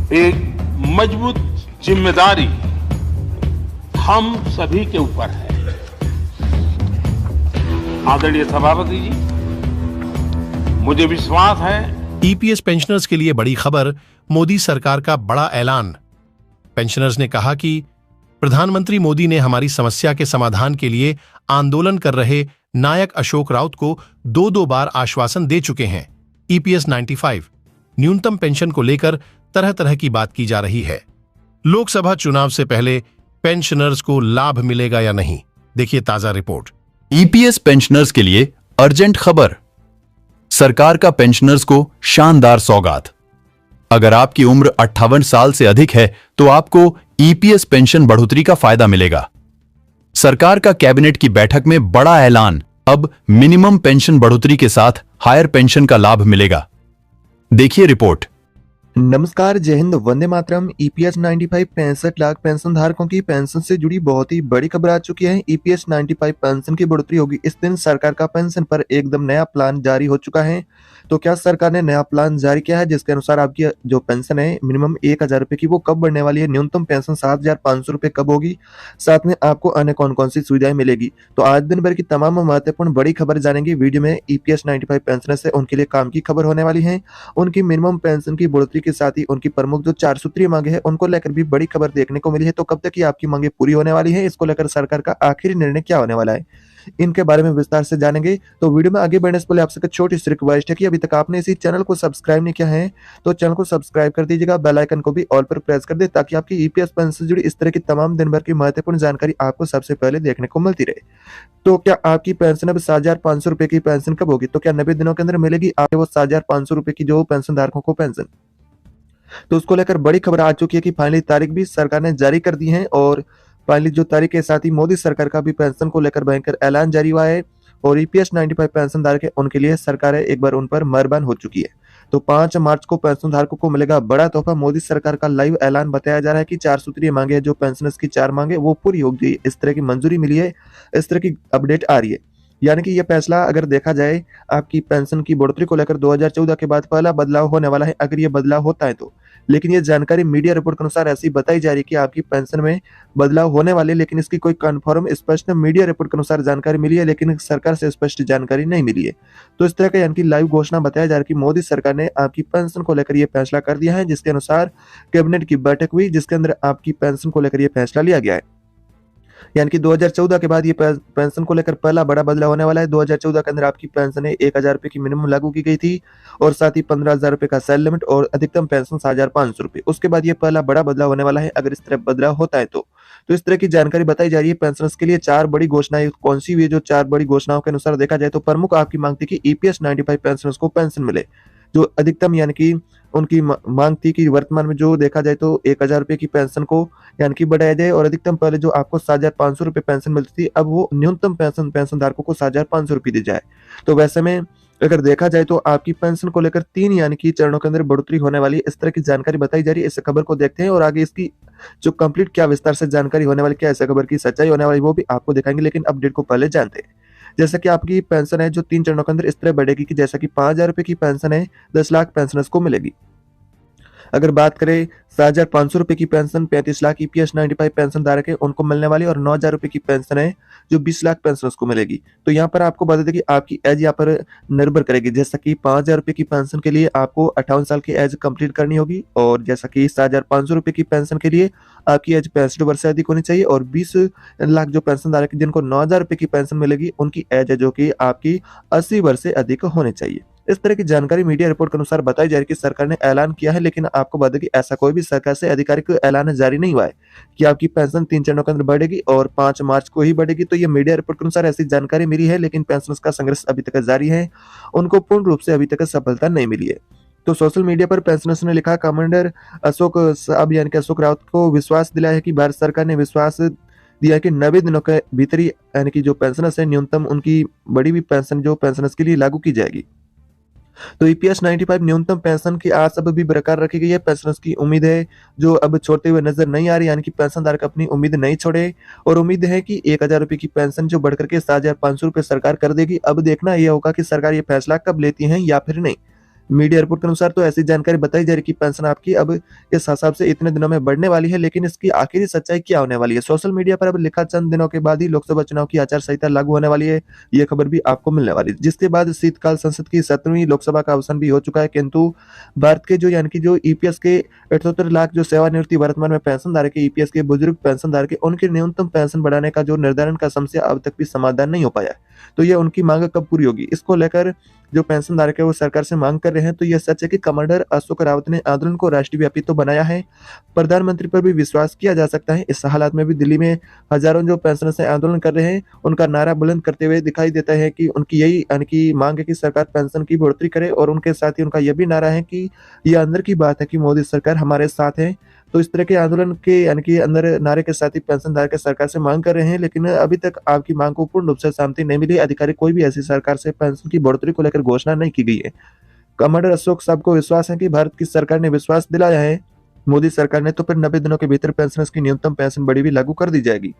एक मजबूत जिम्मेदारी हम सभी के ऊपर है। आदरणीय सभापति जी, मुझे विश्वास है ईपीएस पेंशनर्स के लिए बड़ी खबर, मोदी सरकार का बड़ा ऐलान। पेंशनर्स ने कहा कि प्रधानमंत्री मोदी ने हमारी समस्या के समाधान के लिए आंदोलन कर रहे नायक अशोक राउत को दो बार आश्वासन दे चुके हैं। ईपीएस 95 न्यूनतम पेंशन को लेकर तरह तरह की बात की जा रही है। लोकसभा चुनाव से पहले पेंशनर्स को लाभ मिलेगा या नहीं, देखिए ताजा रिपोर्ट। ईपीएस पेंशनर्स के लिए अर्जेंट खबर, सरकार का पेंशनर्स को शानदार सौगात। अगर आपकी उम्र 58 साल से अधिक है तो आपको ईपीएस पेंशन बढ़ोतरी का फायदा मिलेगा। सरकार का कैबिनेट की बैठक में बड़ा ऐलान, अब मिनिमम पेंशन बढ़ोतरी के साथ हायर पेंशन का लाभ मिलेगा। देखिए रिपोर्ट। नमस्कार, जय हिंद, वंदे मातरम। ईपीएस 95 65 लाख पेंशन धारकों की पेंशन से जुड़ी बहुत ही बड़ी खबर आ चुकी है। ईपीएस 95 पेंशन की बढ़ोतरी होगी। इस दिन सरकार का पेंशन पर एकदम नया प्लान जारी हो चुका है। तो क्या सरकार ने नया प्लान जारी किया है जिसके अनुसार आपकी जो पेंशन है मिनिमम 1000 रुपए की वो कब बढ़ने वाली है, न्यूनतम पेंशन 7500 रुपए कब होगी, साथ में आपको अन्य कौन कौन सी सुविधाएं मिलेगी। तो आज दिन भर की तमाम महत्वपूर्ण बड़ी खबर जानेंगे वीडियो में। ईपीएस 95 पेंशनर्स है उनके लिए काम की खबर होने वाली है। उनकी मिनिमम पेंशन की बढ़ोतरी के साथ ही उनकी प्रमुख जो 4 सूत्रीय मांगे है उनको लेकर भी बड़ी खबर देखने को मिली है। तो कब तक ये आपकी मांगे पूरी होने वाली है, इसको लेकर सरकार का आखिरी निर्णय क्या होने वाला है, इनके बारे में विस्तार से जानेंगे। तो वीडियो में आगे बढ़ने से पहले आपसे छोटी सी रिक्वेस्ट है कि अभी तक आपने इसी चैनल को सब्सक्राइब नहीं किया है तो चैनल को सब्सक्राइब कर दीजिएगा, बेल आइकन को भी ऑल पर प्रेस कर दे ताकि आपकी ईपीएस पेंशन से जुड़ी इस तरह की तमाम दिन भर की महत्वपूर्ण जानकारी आपको सबसे पहले देखने को मिलती रहे। तो क्या आपकी पेंशन अब 7500 रुपए की पेंशन कब होगी, तो क्या 90 दिनों के अंदर मिलेगी आपको वो 7500 रुपए की जो पेंशन धारकों को पेंशन, तो उसको लेकर बड़ी खबर आ चुकी है कि फाइनली तारीख भी सरकार ने जारी कर दी है। और फाइनली जो तारीख के साथ ही मोदी सरकार का भी पेंशन को लेकर भयंकर ऐलान जारी हुआ है। और ईपीएस 95 पेंशन धारक है उनके लिए सरकार एक बार उन पर मेहरबान हो चुकी है। तो 5 मार्च को पेंशन धारकों को मिलेगा बड़ा तोहफा। मोदी सरकार का लाइव ऐलान बताया जा रहा है कि 4 सूत्रीय मांगे है, जो पेंशनर्स की 4 मांगे वो पूरी हो गई, इस तरह की मंजूरी मिली है, इस तरह की अपडेट आ रही है। यानी कि यह फैसला अगर देखा जाए आपकी पेंशन की बढ़ोतरी को लेकर 2014 के बाद पहला बदलाव होने वाला है, अगर ये बदलाव होता है तो। लेकिन ये जानकारी मीडिया रिपोर्ट के अनुसार ऐसी बताई जा रही है कि आपकी पेंशन में बदलाव होने वाले, लेकिन इसकी कोई कंफर्म स्पष्ट मीडिया रिपोर्ट के अनुसार जानकारी मिली है, लेकिन सरकार से स्पष्ट जानकारी नहीं मिली है। तो इस तरह का यानी कि लाइव घोषणा बताया जा रहा है कि मोदी सरकार ने आपकी पेंशन को लेकर यह फैसला कर दिया है, जिसके अनुसार कैबिनेट की बैठक हुई जिसके अंदर आपकी पेंशन को लेकर यह फैसला लिया गया है। यानी कि 2014 के बाद ये पेंशन को लेकर पहला बड़ा बदलाव होने वाला है। 2014 के अंदर आपकी पेंशन 1000 रुपए की मिनिमम लागू की गई थी और साथ ही 15000 रुपए का सेल लिमिट और अधिकतम पेंशन 7500 रुपए। उसके बाद ये पहला बड़ा बदलाव होने वाला है अगर इस तरह बदलाव होता है तो। इस तरह की जानकारी बताई जा रही है। पेंशनर्स के लिए 4 बड़ी घोषणाएं कौन सी हुई, जो 4 बड़ी घोषणाओं के अनुसार देखा जाए तो प्रमुख आपकी मांग थी कि ईपीएस 95 पेंशनर्स को पेंशन मिले, जो अधिकतम यानी कि उनकी मांग थी कि वर्तमान में जो देखा जाए तो 1000 रुपए की पेंशन को यानी कि बढ़ाया जाए और अधिकतम पहले जो आपको 7500 रुपए पेंशन मिलती थी अब वो न्यूनतम पेंशन धारकों को 7500 रुपए दी जाए। तो वैसे में अगर देखा जाए तो आपकी पेंशन को लेकर 3 यानी कि चरणों के अंदर बढ़ोतरी होने वाली है, इस तरह की जानकारी बताई जा रही है। इस खबर को देखते हैं और आगे इसकी जो कंप्लीट क्या विस्तार से जानकारी होने वाली, क्या इस खबर की सच्चाई होने वाली वो भी आपको दिखाएंगे। लेकिन अपडेट को पहले जानते हैं। जैसा कि आपकी पेंशन है जो 3 चरणों के अंदर इस तरह बढ़ेगी कि जैसा कि 5000 रुपए की पेंशन है 10 लाख पेंशनर्स को मिलेगी। अगर बात करें 7500 रुपए की पेंशन 35 लाख ईपीएस 95 पेंशन धारक है उनको मिलने वाली, और 9000 रुपए की पेंशन है जो 20 लाख पेंशनर्स को मिलेगी। तो यहाँ पर आपको बता दें कि आपकी एज यहाँ पर निर्भर करेगी। जैसा कि 5000 रुपए की पेंशन के लिए आपको 58 साल की एज कंप्लीट करनी होगी, और जैसा कि 7500 रुपए की पेंशन के लिए आपकी एज 65 वर्ष से अधिक होनी चाहिए, और 20 लाख जो पेंशन धारक है जिनको 9000 रुपए की पेंशन मिलेगी उनकी एज है जो कि आपकी 80 वर्ष से अधिक होनी चाहिए। इस तरह की जानकारी मीडिया रिपोर्ट के अनुसार बताई जा रही है कि सरकार ने ऐलान किया है, लेकिन आपको बता दें कि ऐसा कोई भी सरकार से आधिकारिक ऐलान जारी नहीं हुआ है कि आपकी पेंशन 3 चरणों के अंदर बढ़ेगी और 5 मार्च को ही बढ़ेगी। तो ये मीडिया रिपोर्ट के अनुसार ऐसी जानकारी मिली है, लेकिन पेंशनर्स का संघर्ष अभी तक जारी है, उनको पूर्ण रूप से अभी तक सफलता नहीं मिली है। तो सोशल मीडिया पर पेंशनर्स ने लिखा, कमांडर अशोक साहब यानी कि अशोक रावत को विश्वास दिलाया है कि भारत सरकार ने विश्वास दिया कि 90 दिनों के भीतर ही यानी कि जो पेंशनर्स है न्यूनतम उनकी बड़ी हुई पेंशन जो पेंशनर्स के लिए लागू की जाएगी। तो ईपीएस 95 न्यूनतम पेंशन की आस अब भी बरकरार रखी गई है। पेंशनर्स की उम्मीद है जो अब छोड़ते हुए नजर नहीं आ रही, यानी कि पेंशनधारक अपनी उम्मीद नहीं छोड़े और उम्मीद है कि 1000 रुपए की पेंशन जो बढ़कर के 7500 रुपए सरकार कर देगी। अब देखना यह होगा कि सरकार ये फैसला कब लेती है या फिर नहीं। मीडिया रिपोर्ट के अनुसार तो ऐसी जानकारी बताई जा रही है कि पेंशन आपकी अब इस हिसाब से इतने दिनों में बढ़ने वाली है, लेकिन इसकी आखिरी सच्चाई क्या होने वाली है? सोशल मीडिया पर अब लिखा चंद दिनों के बाद ही लोकसभा चुनाव की आचार संहिता लागू होने वाली है, ये खबर भी आपको मिलने वाली है, जिसके बाद शीतकाल संसद की 17वीं लोकसभा का अवसान भी हो चुका है। किंतु भारत के जो यानी कि जो ईपीएस के 78 लाख जो सेवानिवृत्ति वर्तमान में पेंशन धारक है, ईपीएस के बुजुर्ग पेंशन धारक है, उनकी न्यूनतम पेंशन बढ़ाने का जो निर्धारण का समस्या अब तक भी समाधान नहीं हो पाया है। तो ये उनकी मांग कब पूरी होगी, इसको लेकर जो पेंशन धारक है वो सरकार से मांग कर रहे हैं। तो यह सच है कि कमांडर अशोक रावत ने आंदोलन को राष्ट्रव्यापी तो बनाया है, प्रधानमंत्री पर भी विश्वास किया जा सकता है। इस हालात में भी दिल्ली में हजारों जो पेंशनर्स आंदोलन कर रहे हैं, उनका नारा बुलंद करते हुए दिखाई देता है कि उनकी यही यानी कि मांग है कि सरकार पेंशन की बढ़ोतरी करे, और उनके साथ ही उनका यह भी नारा है कि यह अंदर की बात है कि मोदी सरकार हमारे साथ है। तो इस तरह के आंदोलन के यानी कि अंदर नारे के साथ ही पेंशनधारक सरकार से मांग कर रहे हैं, लेकिन अभी तक आपकी मांग को पूर्ण रूप से सहमति नहीं मिली। अधिकारिक कोई भी ऐसी सरकार से पेंशन की बढ़ोतरी को लेकर घोषणा नहीं की गई है। कमांडर अशोक साहब को विश्वास है कि भारत की सरकार ने विश्वास दिलाया है मोदी सरकार ने, तो फिर 90 दिनों के भीतर पेंशनर्स की न्यूनतम पेंशन बढ़ी भी लागू कर दी जाएगी।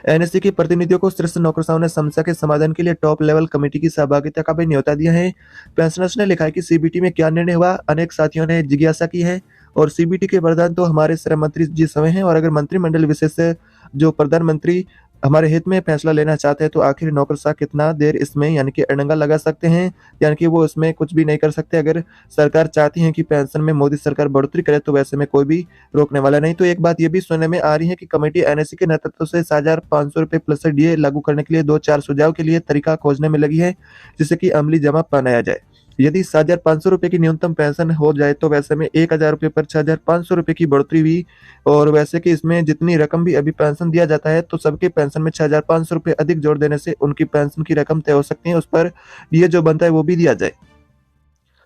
एनएससी के प्रतिनिधियों को शीर्ष नौकरशाहों ने समस्या के समाधान के लिए टॉप लेवल कमेटी की सहभागिता का भी न्योता दिया है। पेंशनर्स ने लिखा है कि सीबीटी में क्या निर्णय हुआ, अनेक साथियों ने जिज्ञासा की है, और सीबीटी के प्रधान तो हमारे श्रम मंत्री जी समय हैं, और अगर मंत्रिमंडल विशेष जो प्रधानमंत्री हमारे हित में फैसला लेना चाहते हैं तो आखिर नौकरशाह कितना देर इसमें यानी कि अड़ंगा लगा सकते हैं, यानी कि वो इसमें कुछ भी नहीं कर सकते। अगर सरकार चाहती है कि पेंशन में मोदी सरकार बढ़ोतरी करे तो वैसे में कोई भी रोकने वाला नहीं। तो एक बात ये भी सुनने में आ रही है कि कमेटी एनएससी के नेतृत्व से 7,500 रुपये प्लस डीए लागू करने के लिए 2-4 सुझाव के लिए तरीका खोजने में लगी है, जिससे कि अमली जमा बनाया जाए। यदि 7,500 रुपये की न्यूनतम पेंशन हो जाए तो वैसे में 1,000 रुपये पर 6,500 रुपये की बढ़ोतरी हुई, और वैसे कि इसमें जितनी रकम भी अभी पेंशन दिया जाता है तो सबके पेंशन में 6,500 रुपये अधिक जोड़ देने से उनकी पेंशन की रकम तय हो सकती है, उस पर ये जो बनता है वो भी दिया जाए।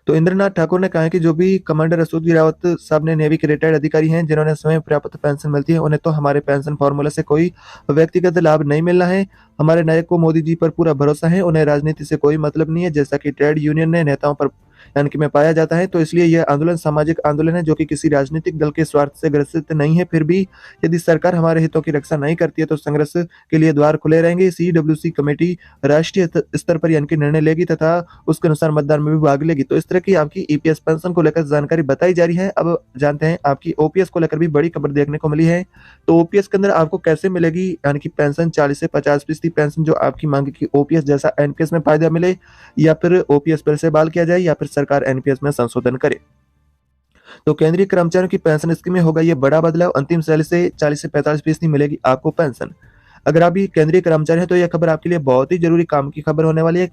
तो इंद्रनाथ ठाकुर ने कहा है कि जो भी कमांडर अशोक रावत साहब ने नेवी के रिटायर्ड अधिकारी हैं जिन्होंने समय प्राप्त पेंशन मिलती है, उन्हें तो हमारे पेंशन फॉर्मूला से कोई व्यक्तिगत लाभ नहीं मिलना है। हमारे नायक को मोदी जी पर पूरा भरोसा है, उन्हें राजनीति से कोई मतलब नहीं है, जैसा कि ट्रेड यूनियन ने नेताओं पर यानी कि में पाया जाता है। तो इसलिए यह आंदोलन सामाजिक आंदोलन है जो कि किसी राजनीतिक दल के स्वार्थ से ग्रसित नहीं है। फिर भी यदि सरकार हमारे हितों की रक्षा नहीं करती है तो संघर्ष के लिए द्वार खुले रहेंगे। सीडब्ल्यूसी कमेटी राष्ट्रीय स्तर पर यानी कि निर्णय लेगी तथा उसके अनुसार मतदान में भी भाग लेगी। तो इस तरह की आपकी ईपीएस पेंशन को लेकर जानकारी बताई जा रही है। अब जानते हैं आपकी ओपीएस को लेकर भी बड़ी खबर देखने को मिली है। तो ओपीएस के अंदर आपको कैसे मिलेगी यानी कि पेंशन 40 से 50% पेंशन जो आपकी मांग की ओपीएस जैसा एनपीएस में फायदा मिले, या फिर ओपीएस फिर से बहाल किया जाए, या फिर सरकार एनपीएस में संशोधन करे। तो केंद्रीय कर्मचारियों की पेंशन स्कीम में होगा ये बड़ा बदलाव, अंतिम सैलरी से 40 से 45% मिलेगी आपको पेंशन। अगर आप भी केंद्रीय कर्मचारी हैं तो यह खबर आपके लिए बहुत ही जरूरी काम की खबर होने वाली है।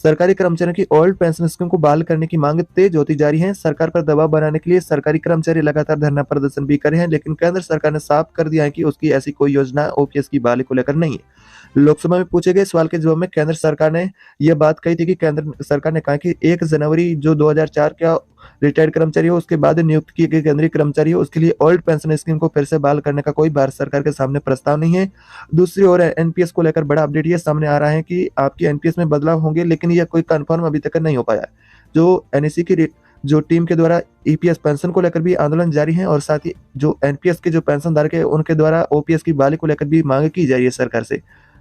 सरकारी कर्मचारियों की ओल्ड पेंशन स्कीम को बहाल करने की मांग तेज होती जा रही है। सरकार पर दबाव बनाने के लिए सरकारी कर्मचारी लगातार धरना प्रदर्शन भी कर रहे हैं, लेकिन केंद्र सरकार ने साफ कर दिया है कि उसकी ऐसी कोई योजना ओपीएस की बहाली को लेकर नहीं है। लोकसभा में पूछे गए सवाल के जवाब में केंद्र सरकार ने यह बात कही थी कि केंद्र सरकार ने कहा कि 1 जनवरी जो 2004 का रिटायर्ड कर्मचारी हो उसके बाद नियुक्त किए गए केंद्रीय कर्मचारी हो उसके लिए ओल्ड पेंशन स्कीम को फिर से बहाल करने का कोई भारत सरकार के सामने प्रस्ताव नहीं है। दूसरी ओर एनपीएस को लेकर बड़ा अपडेट ये सामने आ रहा है कि आपकी एनपीएस में बदलाव होंगे, लेकिन यह कोई कंफर्म अभी तक नहीं हो पाया। जो एनएससी की जो टीम के द्वारा ईपीएस पेंशन को लेकर भी आंदोलन जारी है, और साथ ही जो एनपीएस के जो पेंशन धारक है उनके द्वारा ओपीएस की बहाली को लेकर भी मांग की जा रही है सरकार से।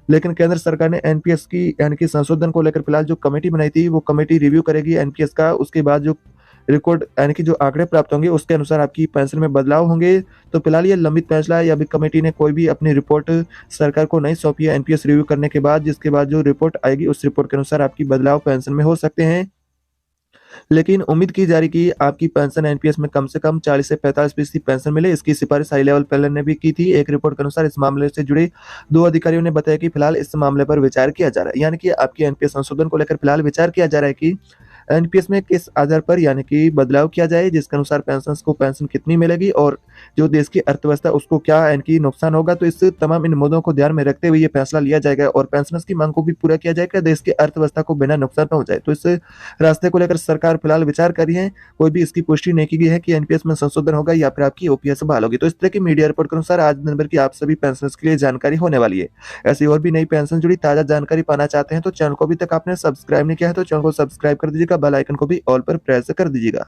लेकिन केंद्र सरकार ने एनपीएस की यानी कि संशोधन को लेकर फिलहाल जो कमेटी बनाई थी वो कमेटी रिव्यू करेगी एनपीएस का, उसके बाद जो रिकॉर्ड यानी कि जो आंकड़े प्राप्त होंगे उसके अनुसार आपकी पेंशन में बदलाव होंगे। तो फिलहाल ये लंबित फैसला है, अभी कमेटी ने कोई भी अपनी रिपोर्ट सरकार को नहीं सौंपी है एनपीएस रिव्यू करने के बाद, जिसके बाद जो रिपोर्ट आएगी उस रिपोर्ट के अनुसार आपकी बदलाव पेंशन में हो सकते हैं। लेकिन उम्मीद की जा रही कि आपकी पेंशन एनपीएस में कम से कम 40 से 45% पेंशन मिले। इसकी सिफारिश हाई लेवल पैनल ने भी की थी। एक रिपोर्ट के अनुसार इस मामले से जुड़े 2 अधिकारियों ने बताया कि फिलहाल इस मामले पर विचार किया जा रहा है, यानी कि आपकी एनपीएस संशोधन को लेकर फिलहाल विचार किया जा रहा है कि एनपीएस में किस आधार पर यानी कि बदलाव किया जाए, जिसके अनुसार पेंशनर्स को पेंशन कितनी मिलेगी और जो देश की अर्थव्यवस्था उसको क्या यानी नुकसान होगा। तो इस तमाम इन मुद्दों को ध्यान में रखते हुए ये फैसला लिया जाएगा और पेंशनर्स की मांग को भी पूरा किया जाएगा, देश की अर्थव्यवस्था को बिना नुकसान पहुंचाए। तो इस रास्ते को लेकर सरकार फिलहाल विचार कर रही है। कोई भी इसकी पुष्टि नहीं की गई है कि एनपीएस में संशोधन होगा या फिर आपकी ओपीएस बहाल होगी। तो इस तरह की मीडिया रिपोर्ट के अनुसार आज दिन भर की आप सभी पेंशनर्स के लिए जानकारी होने वाली है। ऐसी और भी नई पेंशन जुड़ी ताजा जानकारी पाना चाहते हैं तो चैनल को अभी तक आपने सब्सक्राइब नहीं किया है तो चैनल को सब्सक्राइब कर दीजिएगा, बेल आइकन को भी ऑल पर प्रेस कर दीजिएगा।